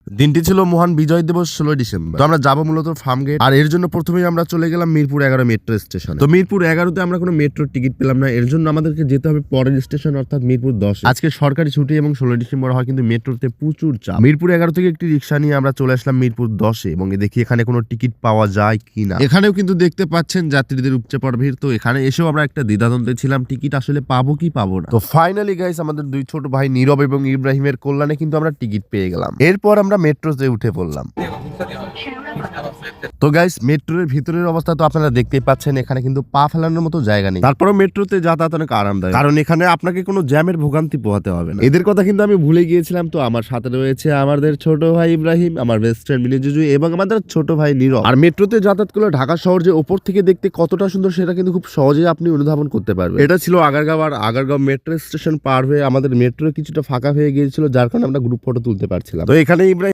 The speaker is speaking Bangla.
দিনটি ছিল মহান বিজয় দিবস 16 ডিসেম্বর। তো আমরা যাবো মূলত ফার্ম গেট, আর এর জন্য প্রথমেই আমরা চলে গেলাম মিরপুর 11 মেট্রো স্টেশন। তো মিরপুর 11তে আমরা কোনো মেট্রোর টিকিট পেলাম না, এর জন্য আমাদেরকে যেতে হবে পরের স্টেশন অর্থাৎ মিরপুর 10। আজকে সরকারি ছুটি এবং 16 ডিসেম্বর হয়, কিন্তু মেট্রোতে প্রচুর চাপ। মিরপুর 11 থেকে একটি রিক্সা নিয়ে আমরা চলে আসলাম মিরপুর 10 এবং দেখি এখানে কোনো টিকিট পাওয়া যায় কিনা। এখানেও কিন্তু দেখতে পাচ্ছেন যাত্রীদের উপচে পড়া ভিড়। তো এখানে এসেও আমরা একটা দ্বিধাদ্বন্দ্বে ছিলাম, টিকিট আসলে পাবো কি পাবো না। তো ফাইনালি গাইস আমাদের দুই ছোট ভাই নীরব এবং ইব্রাহিমের কল্যাণে কিন্তু আমরা টিকিট পেয়ে গেলাম। এরপর আমরা মেট্রোতে উঠে পড়লাম। তো গাইস মেট্রোর ভিতরের অবস্থা তো আপনারা দেখতেই পাচ্ছেন, এখানে কিন্তু পা ফেলানোর মতো জায়গা নেই। তারপরে মেট্রোতে যাতায়াত অনেক আরামদায়ক, কারণ এখানে আপনাকে কোনো জ্যামের ভোগান্তি পোহাতে হবে না। এদের কথা কিন্তু আমি ভুলে গিয়েছিলাম। তো আমার সাথে রয়েছে আমাদের ছোট ভাই ইব্রাহিম, আমার বেস্ট ফ্রেন্ড মিলি জুজু এবং আমাদের ছোট ভাই নীরব। আর মেট্রোতে যাতায়াত করলে ঢাকা শহর যে ওপর থেকে দেখতে কতটা সুন্দর সেটা কিন্তু খুব সহজেই আপনি অনুধাবন করতে পারবেন। এটা ছিল আগারগাঁও, আর আগারগাঁও মেট্রো স্টেশন পার হয়ে আমাদের মেট্রো কিছুটা ফাঁকা হয়ে গিয়েছিল, যার কারণে আমরা গ্রুপ ফটো তুলতে পারছিলাম। তো এখানে ইব্রাহিম